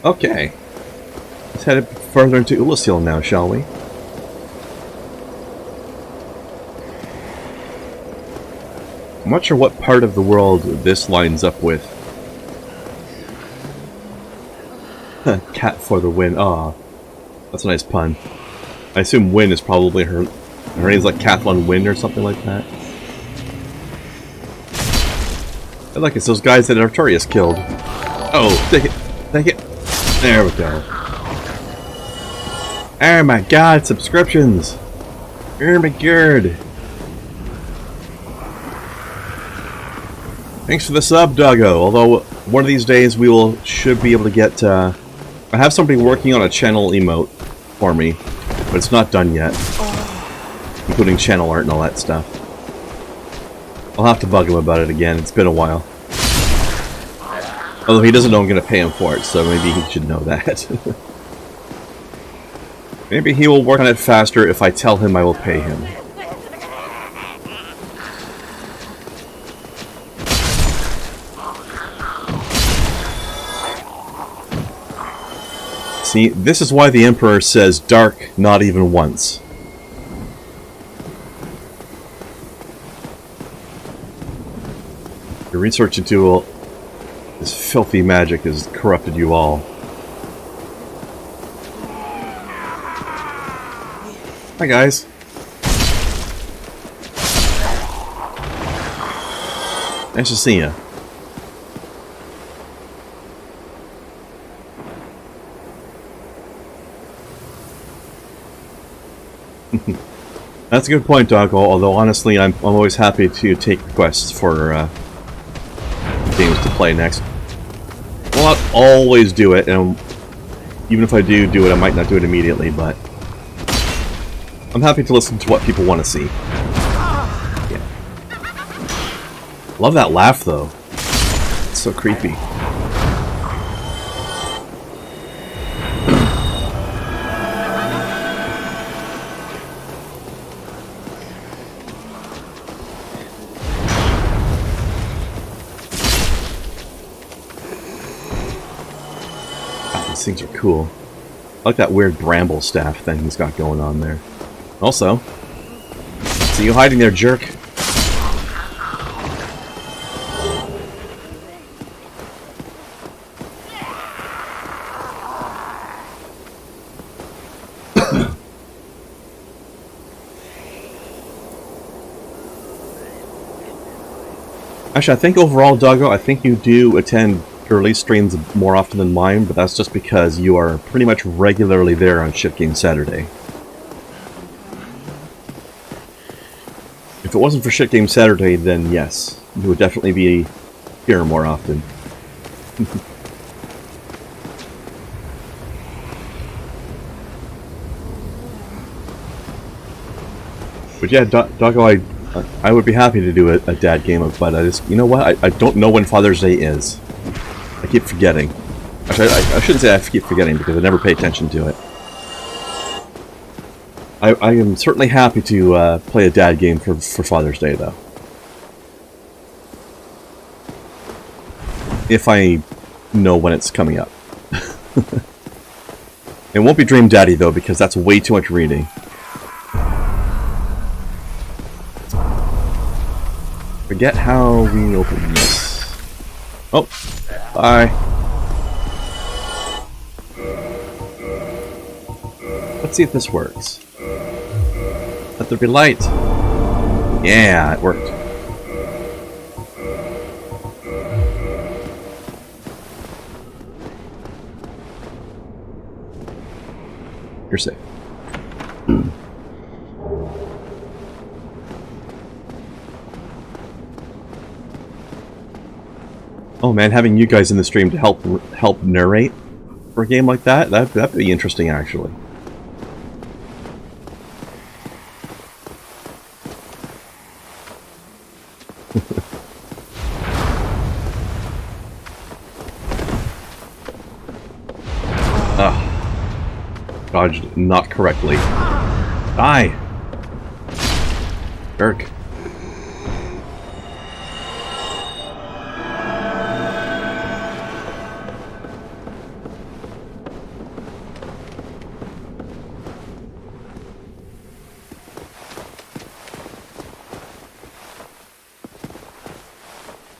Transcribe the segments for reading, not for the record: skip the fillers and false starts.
Okay. Let's head further into Ulasil now, shall we? I'm not sure what part of the world this lines up with. Cat for the win. Ah, that's a nice pun. I assume Win is probably her name's like Kathleen Win or something like that. I like it's those guys that Artorias killed. Oh, take it. Take it. There we go. Oh my god, subscriptions! Oh my god. Thanks for the sub, Doggo. Although, one of these days we should be able to get, I have somebody working on a channel emote for me, but it's not done yet. Including channel art and all that stuff. I'll have to bug him about it again, it's been a while. Although he doesn't know I'm going to pay him for it, so maybe he should know that. Maybe he will work on it faster if I tell him I will pay him. See, this is why the Emperor says dark not even once. Your research into this filthy magic has corrupted you all. Hi guys. Nice to see you. That's a good point, Doggo, although honestly I'm always happy to take requests for games to play next. I'll not always do it, and even if I do it, I might not do it immediately, but I'm happy to listen to what people want to see. Yeah. Love that laugh, though. It's so creepy. These things are cool. I like that weird bramble staff thing he's got going on there. Also, see you hiding there, jerk. Actually, I think overall, Doggo, I think you do attend release streams more often than mine, but that's just because you are pretty much regularly there on Ship Game Saturday. If it wasn't for Ship Game Saturday, then yes, you would definitely be here more often. But yeah, Doggo, I would be happy to do a dad game, but I just, you know what, I don't know when Father's Day is. I keep forgetting. Actually, I shouldn't say I keep forgetting because I never pay attention to it. I am certainly happy to play a dad game for Father's Day, though. If I know when it's coming up. It won't be Dream Daddy, though, because that's way too much reading. Forget how we open this. Oh, bye. Let's see if this works. Let there be light. Yeah, it worked. You're safe. Oh man, having you guys in the stream to help narrate for a game like that'd be interesting, actually. Dodged not correctly. Die! Jerk.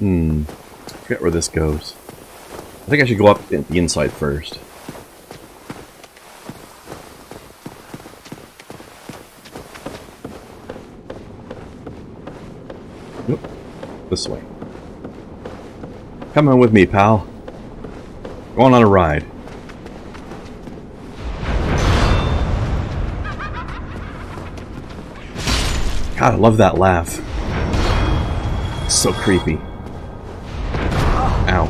Forget where this goes. I think I should go up the inside first. Nope. This way. Come on with me, pal. Going on a ride. God, I love that laugh. It's so creepy. Ow.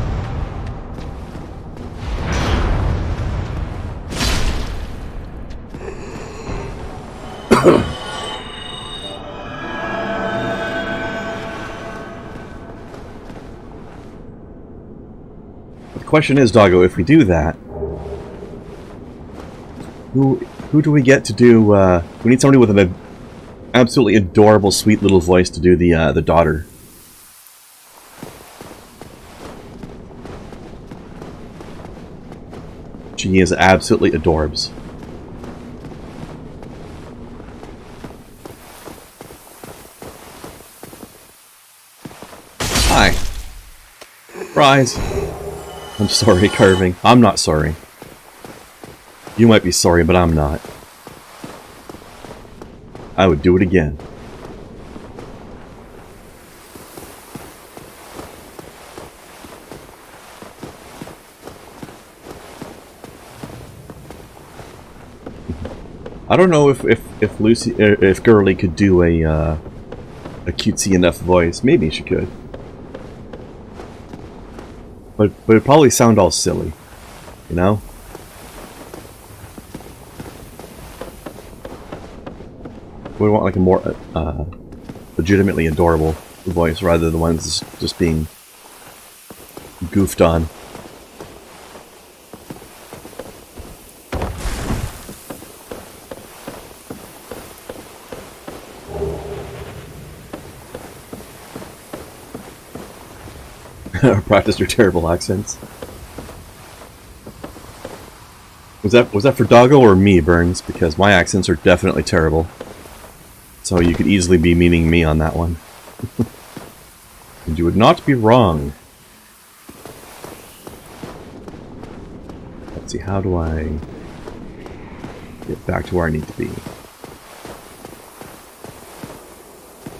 The question is, Doggo, if we do that, who do we get to do? We need somebody with an absolutely adorable, sweet little voice to do the daughter. She is absolutely adorbs. Hi. Surprise. I'm sorry, Carving. I'm not sorry. You might be sorry, but I'm not. I would do it again. I don't know if Girly could do a cutesy enough voice. Maybe she could. But it'd probably sound all silly, you know? We want like a more legitimately adorable voice rather than the ones just being goofed on. Practice your terrible accents. Was that for Doggo or me, Burns? Because my accents are definitely terrible. So you could easily be meaning me on that one. And you would not be wrong. Let's see, how do I get back to where I need to be?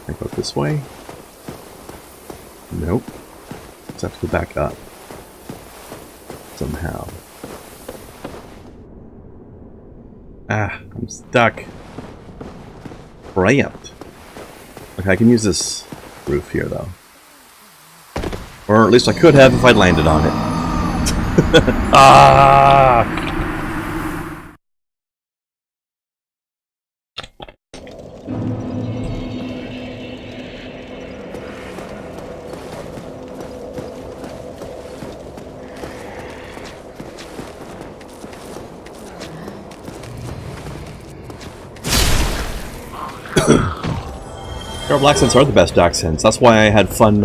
Can I go this way? Nope. Just have to go back up. Somehow. Ah, I'm stuck. Cramped. Okay, I can use this roof here, though. Or at least I could have if I landed on it. Ah! Terrible accents are the best accents. That's why I had fun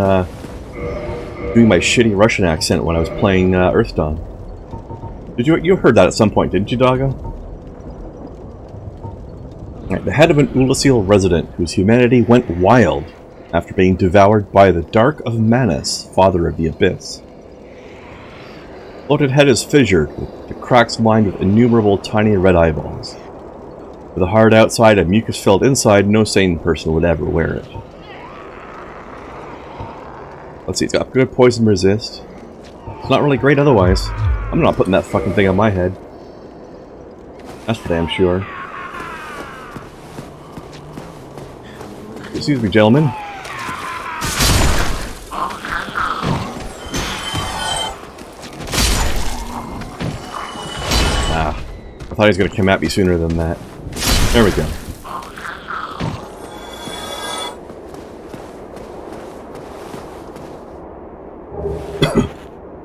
doing my shitty Russian accent when I was playing Earth Dawn. Did you heard that at some point, didn't you, Doggo? Right, the head of an Ulasil resident whose humanity went wild after being devoured by the Dark of Manus, Father of the Abyss. Bloated head is fissured, with the cracks lined with innumerable tiny red eyeballs. With a hard outside and mucus-filled inside, no sane person would ever wear it. Let's see, it's got good poison resist. It's not really great otherwise. I'm not putting that fucking thing on my head. That's for damn sure. Excuse me, gentlemen. Ah, I thought he was going to come at me sooner than that. There we go.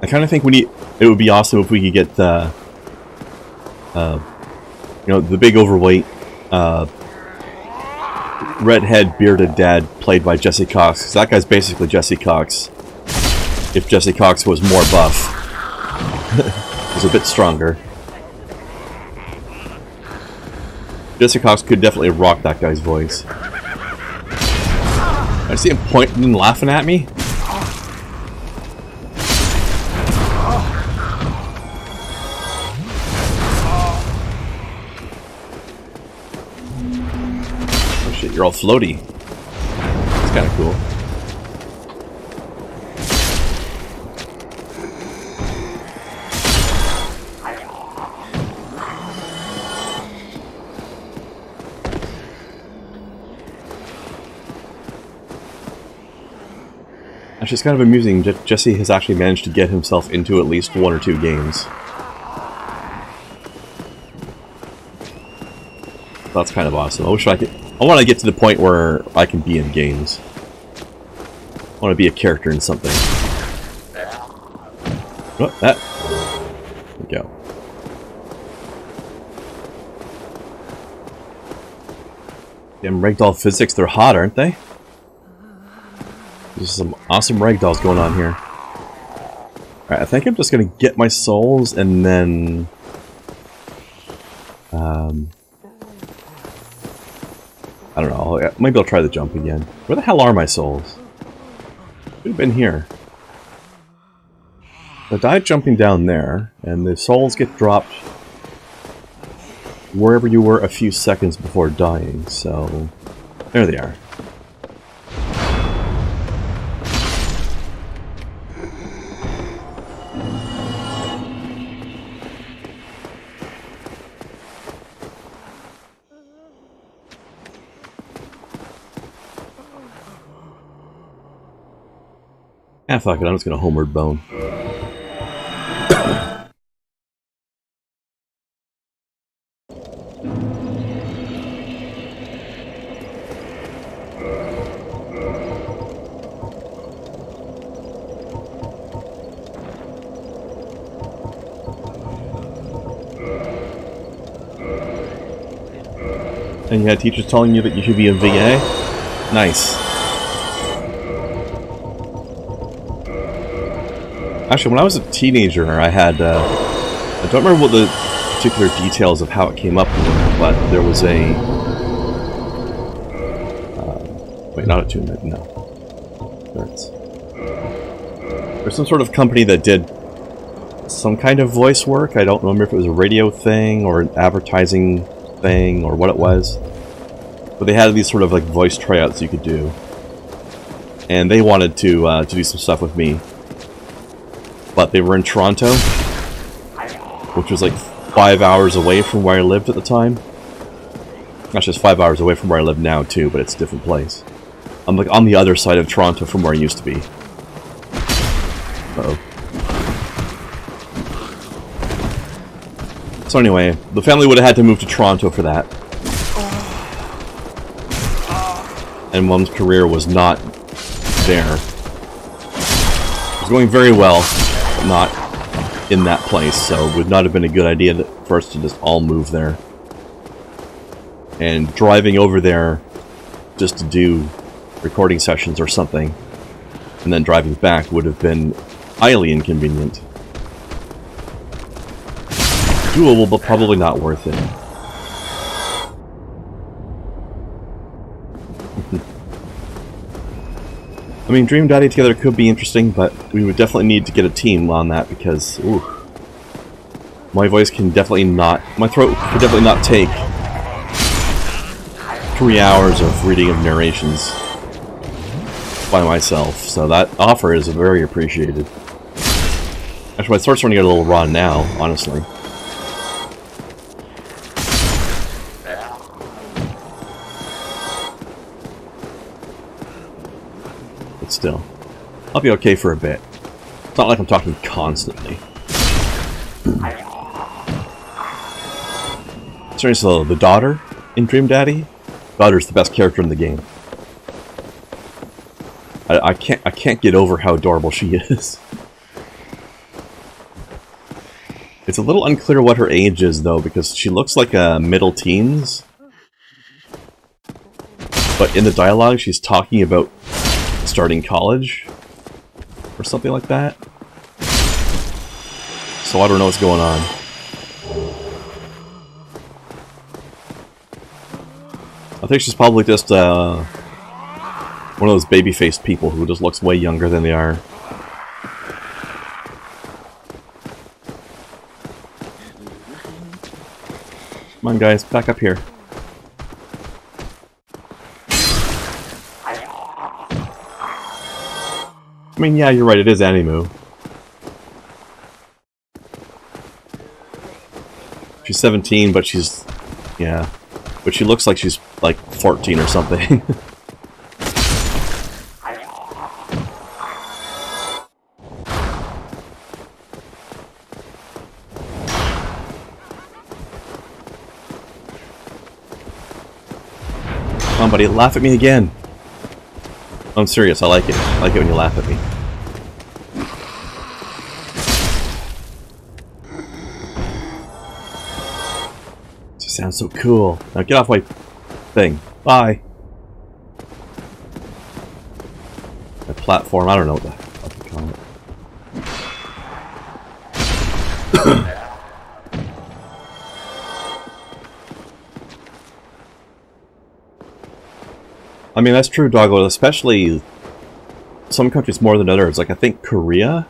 I kind of think it would be awesome if we could get the, the big overweight, redhead bearded dad played by Jesse Cox. 'Cause that guy's basically Jesse Cox. If Jesse Cox was more buff. Was a bit stronger. Jesse Cox could definitely rock that guy's voice. I see him pointing and laughing at me. you're all floaty. It's kind of cool. Actually, it's kind of amusing. Jesse has actually managed to get himself into at least 1 or 2 games. That's kind of awesome. I wish I could. I want to get to the point where I can be in games. I want to be a character in something. Oh, that. There we go. Damn ragdoll physics, they're hot, aren't they? There's some awesome ragdolls going on here. Alright, I think I'm just gonna get my souls and then... I don't know, maybe I'll try the jump again. Where the hell are my souls? Should have been here. I died jumping down there, and the souls get dropped wherever you were a few seconds before dying, so... There they are. Ah, fuck it, I'm just gonna homeward bone. And you had teachers telling you that you should be a VA? Nice. Actually, when I was a teenager, I had, I don't remember what the particular details of how it came up were, but there was a, wait, not attunement, no. There's some sort of company that did some kind of voice work. I don't remember if it was a radio thing or an advertising thing or what it was. But they had these sort of like voice tryouts you could do. And they wanted to do some stuff with me. But they were in Toronto, which was like 5 hours away from where I lived at the time. Actually, it's 5 hours away from where I live now too, but it's a different place. I'm like on the other side of Toronto from where I used to be. Uh-oh. So anyway, the family would have had to move to Toronto for that. And Mom's career was not there. It was going very well, but not in that place, so it would not have been a good idea for us to just all move there. And driving over there just to do recording sessions or something, and then driving back would have been highly inconvenient. Doable, but probably not worth it. I mean, Dream Daddy together could be interesting, but we would definitely need to get a team on that because, ooh, my voice can definitely not, my throat could definitely not take 3 hours of reading of narrations by myself, so that offer is very appreciated. Actually, my throat's starting to get a little raw now, honestly. But still, I'll be okay for a bit. It's not like I'm talking constantly. Seriously, the daughter in Dream Daddy? Daughter's the best character in the game. I can't get over how adorable she is. It's a little unclear what her age is though, because she looks like a middle teens. But in the dialogue she's talking about starting college or something like that. So I don't know what's going on. I think she's probably just one of those baby-faced people who just looks way younger than they are. Come on guys, back up here. I mean, yeah, you're right, it is Animu. She's 17, but she's... yeah. But she looks like she's, like, 14 or something. Come on, buddy, laugh at me again. I'm serious, I like it. I like it when you laugh at me. Just sounds so cool. Now get off my thing. Bye. My platform, I don't know what the fuck you call it. I mean, that's true, Doggo, especially some countries more than others. Like, I think Korea?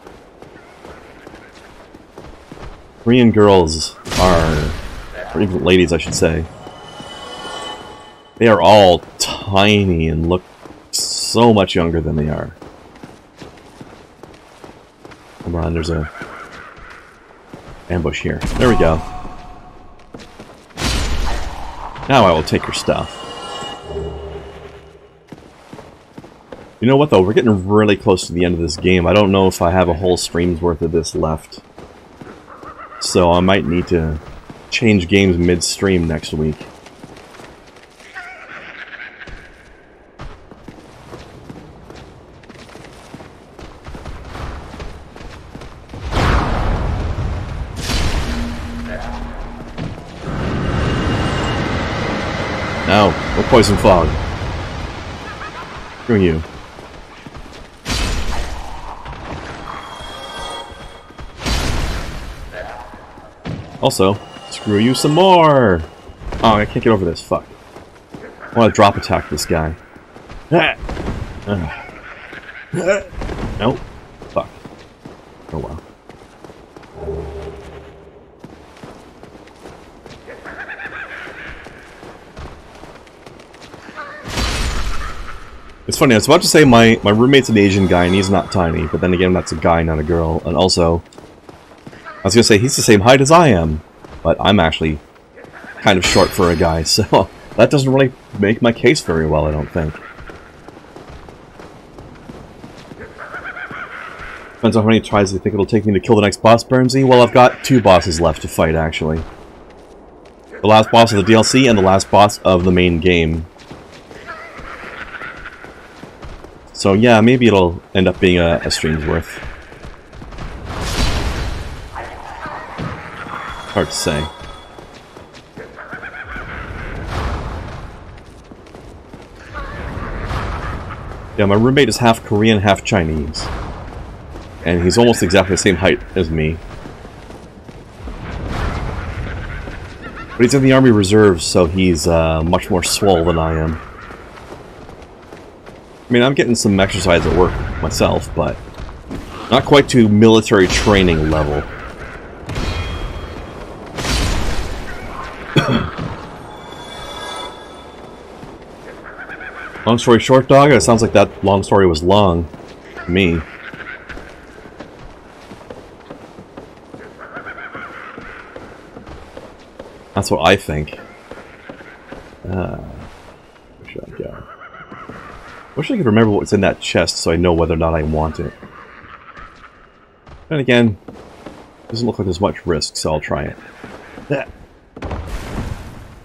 Korean girls are, or even ladies, I should say, they are all tiny and look so much younger than they are. Come on, there's a ambush here. There we go. Now I will take your stuff. You know what though, we're getting really close to the end of this game. I don't know if I have a whole stream's worth of this left. So I might need to change games mid-stream next week. No poison fog. Screw you. Also, screw you some more! Oh, I can't get over this. Fuck. I want to drop attack this guy. Nope. Fuck. Oh well. It's funny, I was about to say my roommate's an Asian guy and he's not tiny, but then again that's a guy, not a girl, and also I was gonna say he's the same height as I am, but I'm actually kind of short for a guy, so that doesn't really make my case very well, I don't think. Depends on how many tries they think it'll take me to kill the next boss, Burnsy. Well, I've got 2 bosses left to fight, actually. The last boss of the DLC and the last boss of the main game. So yeah, maybe it'll end up being a stream's worth. Hard to say. Yeah, my roommate is half Korean, half Chinese. And he's almost exactly the same height as me. But he's in the Army Reserves, so he's much more swole than I am. I mean, I'm getting some exercise at work myself, but not quite to military training level. Long story short, dog, it sounds like that long story was long to me. That's what I think. Where should I go? Wish I could remember what's in that chest so I know whether or not I want it. Then again, doesn't look like there's much risk, so I'll try it.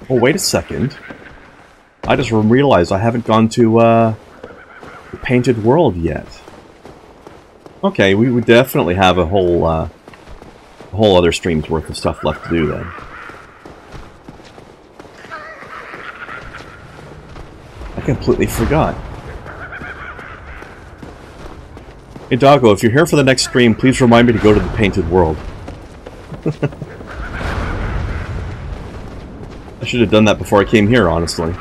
Oh, wait a second. I just realized I haven't gone to the Painted World yet. Okay, we would definitely have a whole other stream's worth of stuff left to do then. I completely forgot. Hey Doggo, if you're here for the next stream, please remind me to go to the Painted World. I should have done that before I came here, honestly.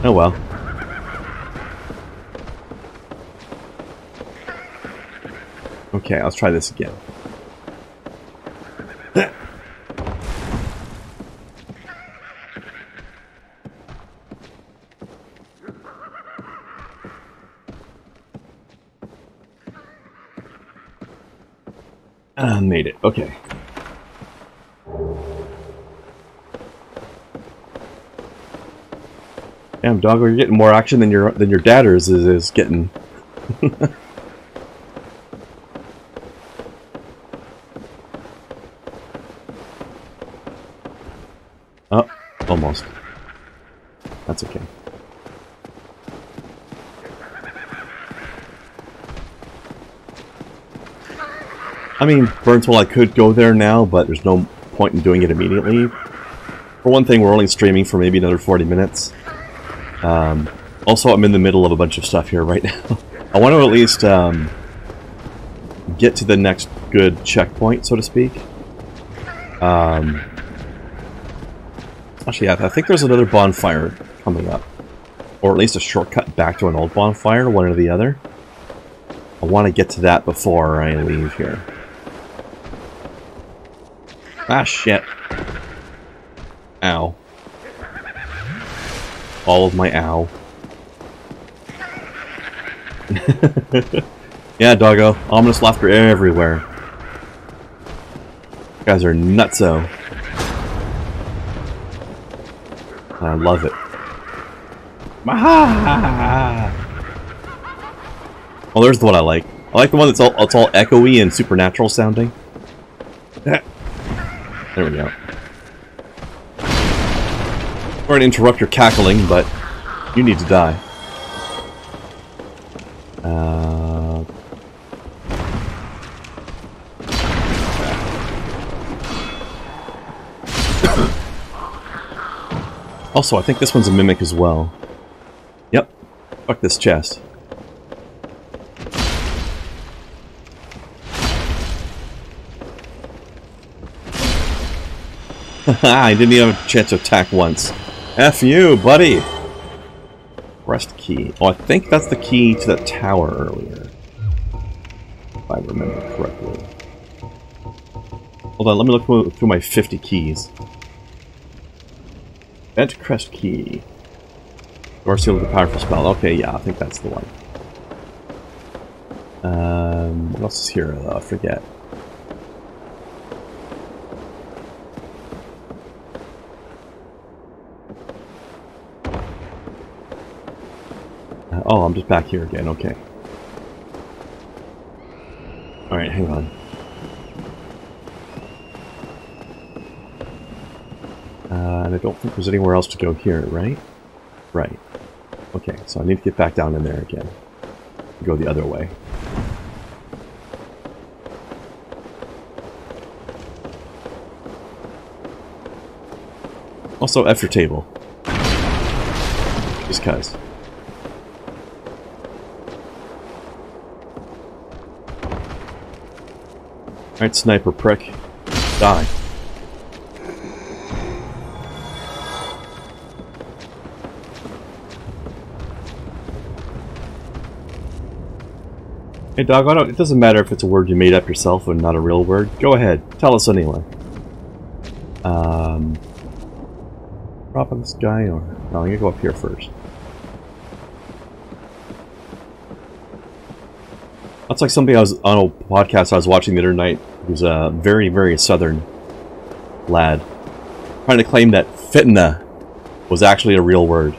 Oh well. Okay, let's try this again. Made it. Okay. Damn, doggo, you're getting more action than your dadders is getting. Oh, almost. That's okay. I mean, Burnswell, I could go there now, but there's no point in doing it immediately. For one thing, we're only streaming for maybe another 40 minutes. Also, I'm in the middle of a bunch of stuff here right now. I want to at least get to the next good checkpoint, so to speak. Actually, I think there's another bonfire coming up. Or at least a shortcut back to an old bonfire, one or the other. I want to get to that before I leave here. Ah, shit. Ow. All of my ow. Yeah, doggo. Ominous laughter everywhere. You guys are nutso. I love it. Oh, there's the one I like. I like the one that's all echoey and supernatural sounding. There we go. Sorry to interrupt your cackling, but you need to die. Also, I think this one's a mimic as well. Yep. Fuck this chest. I didn't even have a chance to attack once. F you, buddy! Rest key. Oh, I think that's the key to that tower earlier. If I remember correctly. Hold on, let me look through my 50 keys. Bent crest key. Door seal with a powerful spell. Okay, yeah, I think that's the one. What else is here? I forget. Oh, I'm just back here again, okay. Alright, hang on. And I don't think there's anywhere else to go here, right? Right. Okay, so I need to get back down in there again. Go the other way. Also, F your table. Just cuz. Alright, sniper prick. Die. Hey dog, it doesn't matter if it's a word you made up yourself or not a real word. Go ahead, tell us anyway. Drop on this guy or... No, I'm gonna go up here first. That's like something I was on a podcast I was watching the other night. He was a very, very southern lad. Trying to claim that fitna was actually a real word.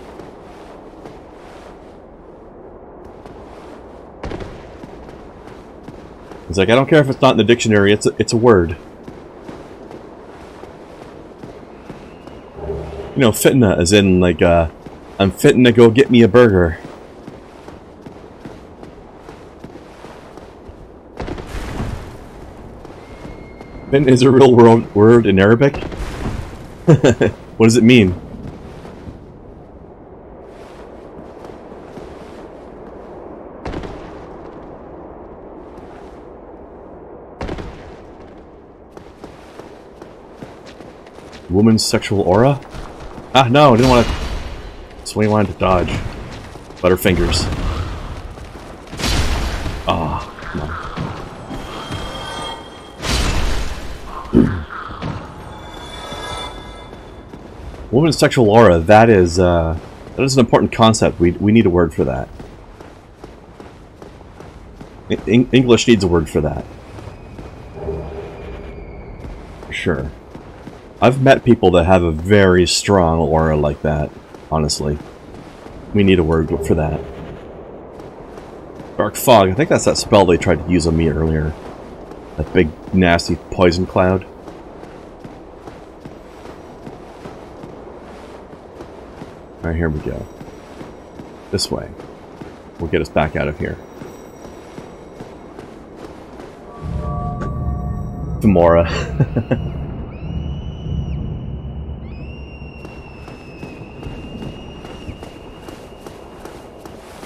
He's like, I don't care if it's not in the dictionary, it's a word. You know, fitna as in like, I'm fitting to go get me a burger. Fitna is a real world word in Arabic? What does it mean? Woman's sexual aura? Ah, no, I didn't want to... So we wanted to dodge. Butterfingers. Ah, come on. Woman's sexual aura, that is an important concept. We need a word for that. English needs a word for that. sure. I've met people that have a very strong aura like that, honestly. We need a word for that. Dark fog, I think that's that spell they tried to use on me earlier. That big, nasty poison cloud. Alright, here we go. This way. Will get us back out of here. Femora.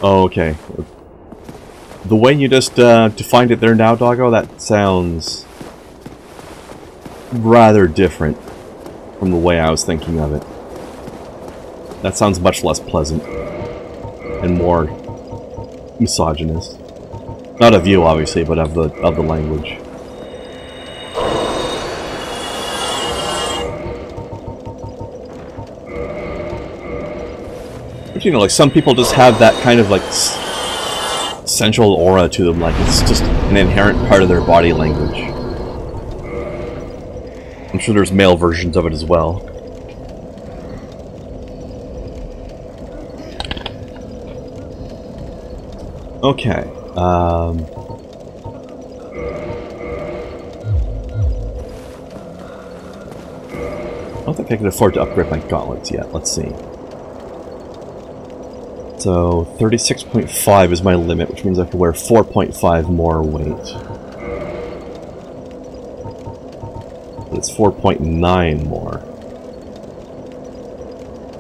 Oh, okay. The way you just defined it there now, doggo, that sounds rather different from the way I was thinking of it. That sounds much less pleasant and more misogynist. Not of you, obviously, but of the language. But you know, like some people just have that kind of like sensual aura to them, like it's just an inherent part of their body language. I'm sure there's male versions of it as well. Okay, I don't think I can afford to upgrade my gauntlets yet. Let's see. So, 36.5 is my limit, which means I have to wear 4.5 more weight. But it's 4.9 more.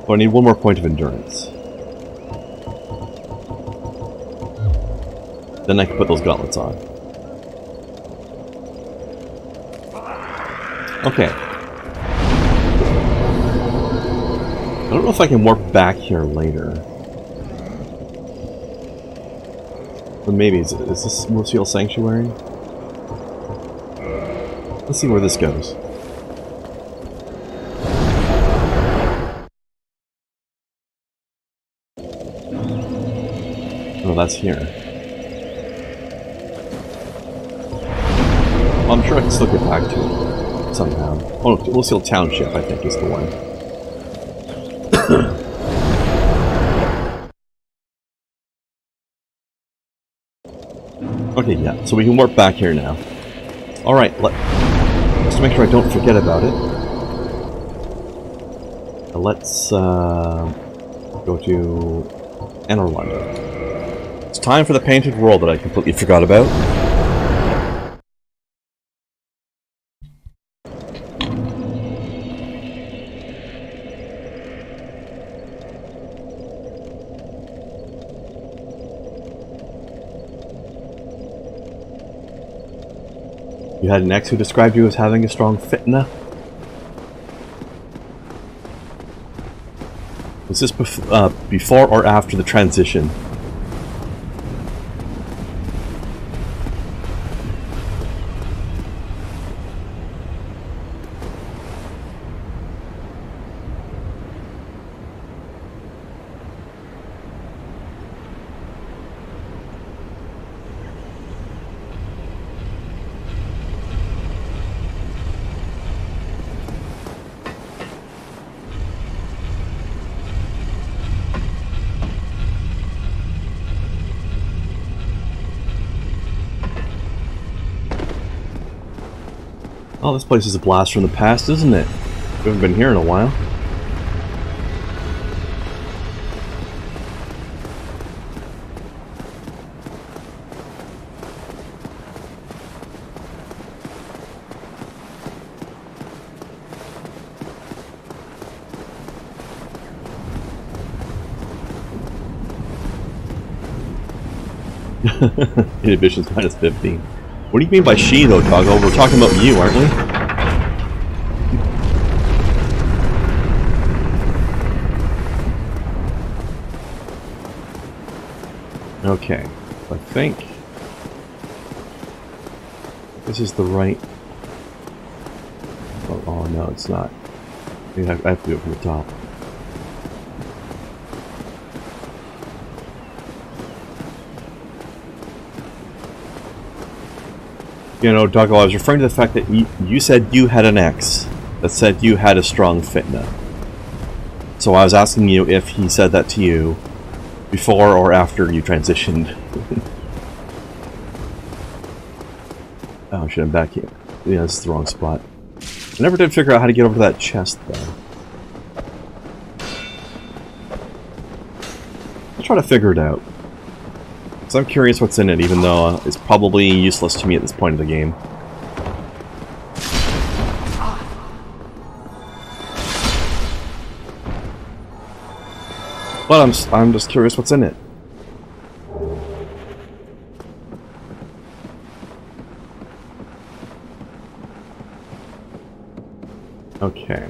So I need one more point of endurance. Then I can put those gauntlets on. Okay. I don't know if I can warp back here later. Or maybe, is this Moseal Sanctuary? Let's see where this goes. Oh, that's here. Well, I'm sure I can still get back to it somehow. Oh, Moseal Township, I think, is the one. Okay, yeah, so we can warp back here now. Alright, just to make sure I don't forget about it. Let's go to Anorlando. It's time for the Painted World that I completely forgot about. You had an ex who described you as having a strong fitna? Was this before or after the transition? Oh, this place is a blast from the past, isn't it? We haven't been here in a while. Inhibition's minus 15. What do you mean by she, though, Doggo? We're talking about you, aren't we? Okay. I think this is the right... Oh no, it's not. I have to do it from the top. You know, Doggo, I was referring to the fact that you said you had an ex that said you had a strong fitna. So I was asking you if he said that to you before or after you transitioned. Oh shit, I'm back here. Yeah, this is the wrong spot. I never did figure out how to get over to that chest, though. I'll try to figure it out. Because I'm curious what's in it, even though it's probably useless to me at this point of the game. But I'm just curious what's in it. Okay.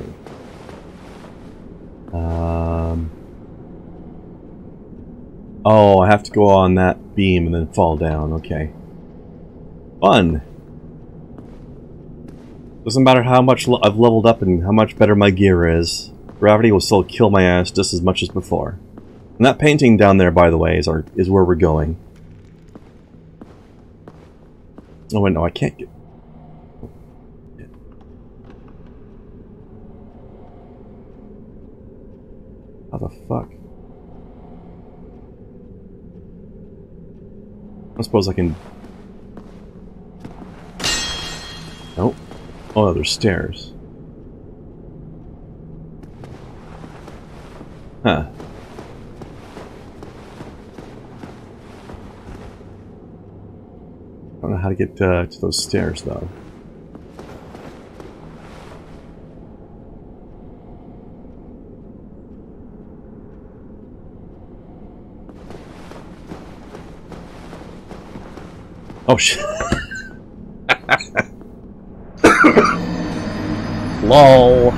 Oh, I have to go on that beam and then fall down. Okay. Fun! Doesn't matter how much I've leveled up and how much better my gear is. Gravity will still kill my ass just as much as before. And that painting down there, by the way, is where we're going. Oh wait, no, I can't get... How the fuck? I suppose I can... Nope. Oh, there's stairs. Huh. I don't know how to get to those stairs, though. Oh shit. LOL.